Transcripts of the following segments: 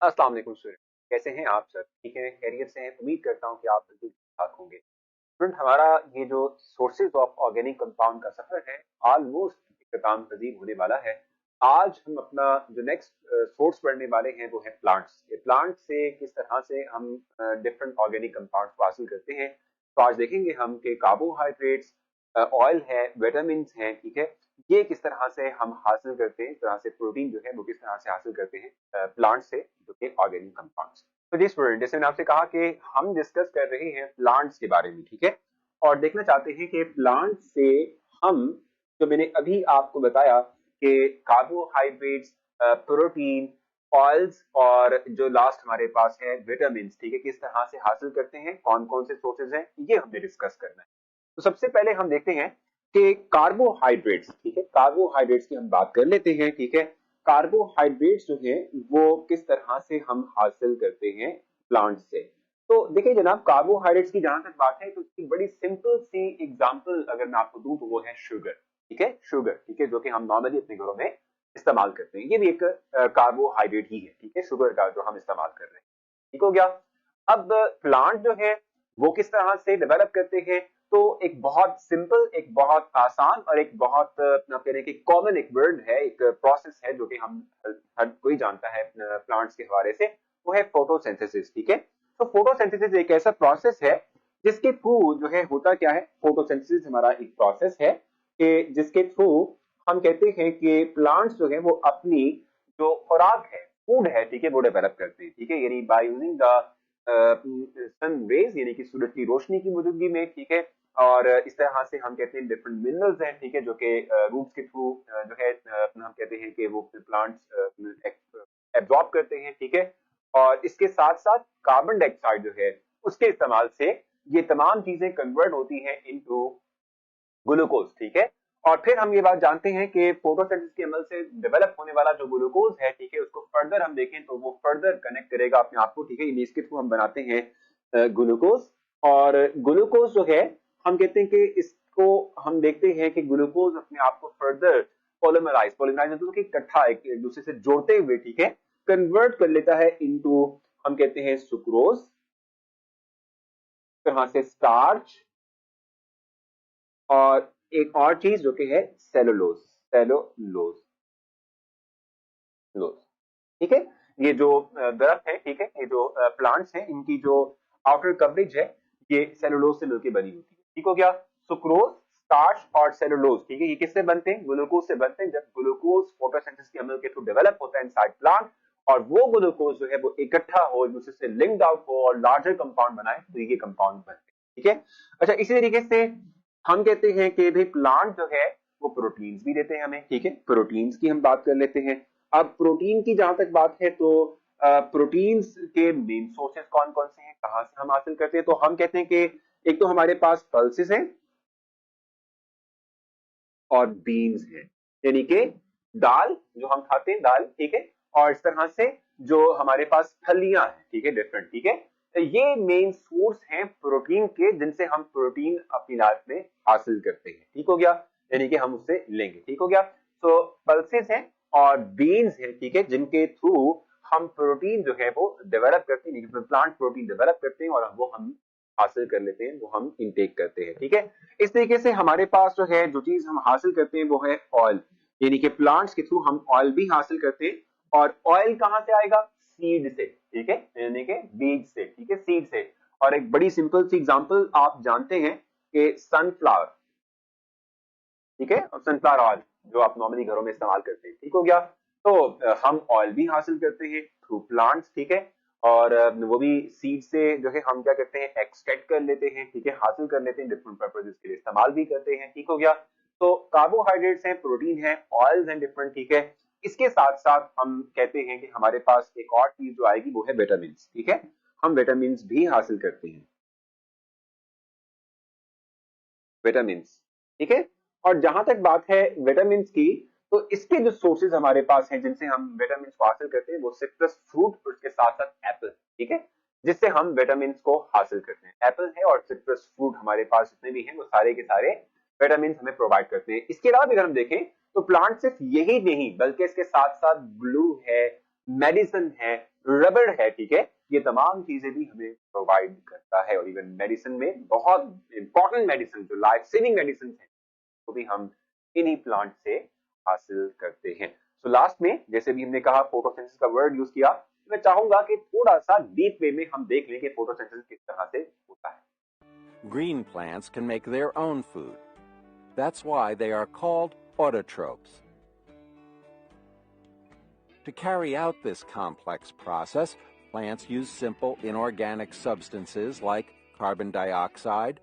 अस्सलाम वालेकुम स्टूडेंट। कैसे हैं आप सर? ठीक है, खैरियत से हैं? उम्मीद करता हूँ कि आप बिल्कुल ठीक-ठाक होंगे। स्टूडेंट, हमारा ये जो सोर्सेज ऑफ ऑर्गेनिक कंपाउंड का सफर है ऑलमोस्ट इख्तिताम पजीर होने वाला है। आज हम अपना जो नेक्स्ट सोर्स पढ़ने वाले हैं वो है प्लांट्स। ये प्लांट से किस तरह से हम डिफरेंट ऑर्गेनिक कंपाउंड्स को हासिल करते हैं। तो आज देखेंगे हम कि कार्बोहाइड्रेट्स, ऑयल है, विटामिन हैं, ठीक है, ये किस तरह से हम हासिल करते हैं, इस तरह से प्रोटीन जो है वो किस तरह से हासिल करते हैं प्लांट से, जो कि ऑर्गेनिक कंपाउंड्स। तो जी स्टूडेंट, जैसे मैंने आपसे कहा कि हम डिस्कस कर रहे हैं प्लांट्स के बारे में, ठीक है, और देखना चाहते हैं कि प्लांट से हम, जो मैंने अभी आपको बताया कि कार्बोहाइड्रेट्स, प्रोटीन, ऑयल्स और जो लास्ट हमारे पास है विटामिन, ठीक है, किस तरह से हासिल करते हैं, कौन कौन से सोर्सेज हैं, ये हमने डिस्कस करना है। तो सबसे पहले हम देखते हैं कि कार्बोहाइड्रेट्स, ठीक है, कार्बोहाइड्रेट्स की हम बात कर लेते हैं, ठीक है। कार्बोहाइड्रेट्स जो है वो किस तरह से हम हासिल करते हैं प्लांट से। तो देखिए जनाब, कार्बोहाइड्रेट्स की जहां तक बात है तो उसकी बड़ी सिंपल सी एग्जांपल अगर मैं आपको दूं तो वो है शुगर, ठीक है, शुगर, ठीक है, जो कि हम नॉर्मली अपने घरों में इस्तेमाल करते हैं। ये भी एक कार्बोहाइड्रेट ही है, ठीक है, शुगर का जो हम इस्तेमाल कर रहे हैं। ठीक हो गया। अब प्लांट जो है वो किस तरह से डेवलप करते हैं, तो एक बहुत सिंपल, एक बहुत आसान और एक बहुत कहने की कॉमन एक वर्ड है, एक प्रोसेस है जो कि हम हर कोई जानता है प्लांट्स के हवाले से, वो है फोटोसिंथेसिस, ठीक है। तो फोटोसिंथेसिस एक ऐसा प्रोसेस है जिसके थ्रू जो है होता क्या है, फोटोसिंथेसिस हमारा एक प्रोसेस है कि जिसके थ्रू हम कहते हैं कि प्लांट्स जो है वो अपनी जो खुराक है, फूड है, ठीक है, वो डेवलप करते हैं, ठीक है, यानी by using the sun rays, यानी कि सूरज की रोशनी की मौजूदगी में, ठीक है। और इस तरह से हम कहते हैं डिफरेंट मिनरल्स हैं, ठीक है, जो कि रूट्स के थ्रू जो है हम कहते हैं कि वो प्लांट्स एब्जॉर्ब करते हैं, ठीक है। और इसके साथ साथ कार्बन डाइऑक्साइड जो है उसके इस्तेमाल से ये तमाम चीजें कन्वर्ट होती हैं इनटू ग्लूकोज, ठीक है। और फिर हम ये बात जानते हैं कि फोटोसिंथेसिस के अमल से डेवलप होने वाला जो ग्लूकोज है, ठीक है, उसको फर्दर हम देखें तो वो फर्दर कनेक्ट करेगा अपने आप को, ठीक है, इसके थ्रू हम बनाते हैं ग्लूकोज। और ग्लूकोज जो है हम कहते हैं कि इसको हम देखते हैं कि ग्लूकोज अपने आप को फर्दर पोलिमराइज मतलब कि इकट्ठा एक दूसरे से जोड़ते हुए, ठीक है, कन्वर्ट कर लेता है इनटू, हम कहते हैं सुक्रोज, तरह से स्टार्च, और एक और चीज जो कि है सेलुलोज, सेलुलोज लोज, ठीक है। ये जो दरख्त है, ठीक है, ये जो प्लांट्स हैं, इनकी जो आउटर कवरेज है ये सेलुलोज से मिलकर बनी होती है। ठीक हो गया। सुक्रोज, स्टार्च और सेलुलोज, ठीक है, ये किससे बनते हैं? ग्लूकोज से बनते हैं। जब ग्लूकोज फोटोसिंथेसिस के अमल के थ्रू डेवलप होता है इनसाइड प्लांट, और वो ग्लूकोज जो है वो इकट्ठा हो, एक दूसरे से लिंक्ड आउट हो और लार्जर कंपाउंड बनाए, तो ये कंपाउंड बनते हैं, ठीक है। अच्छा, इसी तरीके से हम कहते हैं कि भाई प्लांट जो है वो प्रोटीन्स भी देते हैं हमें, ठीक है, प्रोटीन्स की हम बात कर लेते हैं। अब प्रोटीन की जहां तक बात है तो प्रोटीन्स के मेन सोर्सेस कौन कौन से हैं, कहां से हम हासिल करते हैं, तो हम कहते हैं कि एक तो हमारे पास पल्सेस हैं और बीन्स हैं, यानी कि दाल जो हम खाते हैं, दाल, ठीक है, और इस तरह से जो हमारे पास फलियां हैं, ठीक है, डिफरेंट, ठीक है, तो ये मेन सोर्स हैं प्रोटीन के, जिनसे हम प्रोटीन अपनी लाइफ में हासिल करते हैं। ठीक हो गया, यानी कि हम उससे लेंगे। ठीक हो गया। तो पल्सेस हैं और बीन्स हैं, ठीक है, जिनके थ्रू हम प्रोटीन जो है वो डेवलप करते हैं, प्लांट प्रोटीन डेवलप करते हैं और वो हम हासिल कर लेते हैं, वो हम इनटेक करते हैं। ठीक है। इस तरीके से हमारे पास जो है जो चीज हम हासिल करते हैं वो है ऑयल, यानी कि प्लांट्स के थ्रू हम ऑयल भी हासिल करते हैं। और ऑयल कहां से आएगा? सीड से, ठीक है, यानी कि बीज से, ठीक है, सीड से। और एक बड़ी सिंपल सी एग्जांपल आप जानते हैं कि सनफ्लावर, ठीक है, और सनफ्लावर ऑयल जो आप नॉर्मली घरों में इस्तेमाल करते हैं। ठीक हो गया। तो हम ऑयल भी हासिल करते हैं थ्रू प्लांट्स, ठीक है, और वो भी सीड से जो है हम क्या करते हैं, एक्सट्रैक्ट कर लेते हैं, ठीक है, हासिल कर लेते हैं, डिफरेंट पर्पजेस के लिए इस्तेमाल भी करते हैं। ठीक हो गया। तो कार्बोहाइड्रेट्स हैं, प्रोटीन है, ऑयल्स हैं डिफरेंट, ठीक है। इसके साथ साथ हम कहते हैं कि हमारे पास एक और चीज जो आएगी वो है विटामिन, ठीक है, हम विटामिन भी हासिल करते हैं, विटामिन, ठीक है। और जहां तक बात है विटामिन की, तो इसके जो सोर्सेज हमारे पास हैं जिनसे हम विटामिन को हासिल करते हैं वो सिट्रस फ्रूट और उसके साथ साथ एप्पल, ठीक है, जिससे हम विटामिन को हासिल करते हैं। एप्पल है और सिट्रस फ्रूट हमारे पास जितने भी हैं वो सारे के सारे विटामिन हमें प्रोवाइड करते हैं। इसके अलावा अगर हम देखें तो प्लांट सिर्फ यही नहीं बल्कि इसके साथ साथ ग्लू है, मेडिसिन है, रबड़ है, ठीक है, ये तमाम चीजें भी हमें प्रोवाइड करता है। और इवन मेडिसिन में बहुत इंपॉर्टेंट मेडिसिन जो लाइफ सेविंग मेडिसिन है वो भी हम इन्हीं प्लांट से हासिल करते हैं। सो लास्ट में जैसे भी हमने कहा फोटोसिंथेसिस का वर्ड यूज किया, मैं चाहूंगा कि थोड़ा सा डीप वे में हम देख लें कि फोटोसिंथेसिस किस तरह से होता है। Green plants can make their own food. That's why they are called autotrophs. To carry out this complex process, plants use simple inorganic substances like carbon dioxide,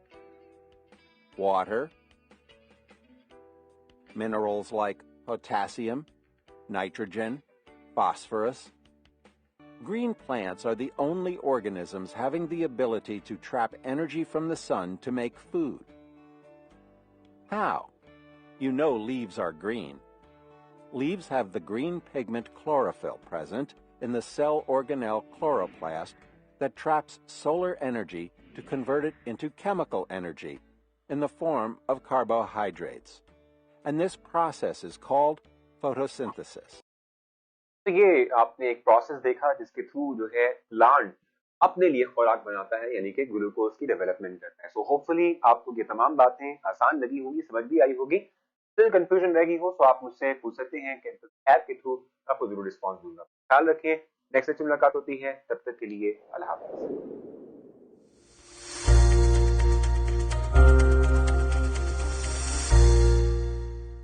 water, minerals like potassium, nitrogen, phosphorus. Green plants are the only organisms having the ability to trap energy from the sun to make food. How? You know leaves are green. Leaves have the green pigment chlorophyll present in the cell organelle chloroplast that traps solar energy to convert it into chemical energy in the form of carbohydrates. And this process is called photosynthesis. तो ये आपने एक process देखा जिसके through जो है plant अपने लिए खुराक बनाता है, यानी कि ग्लूकोज की डेवलपमेंट करता है। सो होपफुली आपको ये तमाम बातें आसान लगी होगी, समझ भी आई होगी। स्टिल कंफ्यूजन रह गई हो तो आप मुझसे पूछ सकते हैं कि ऐप के थ्रू आपको जरूर रिस्पॉन्स दूंगा। ख्याल रखिए, नेक्स्ट सेशन मुलाकात होती है, तब तक के लिए अल्लाह हाफिज।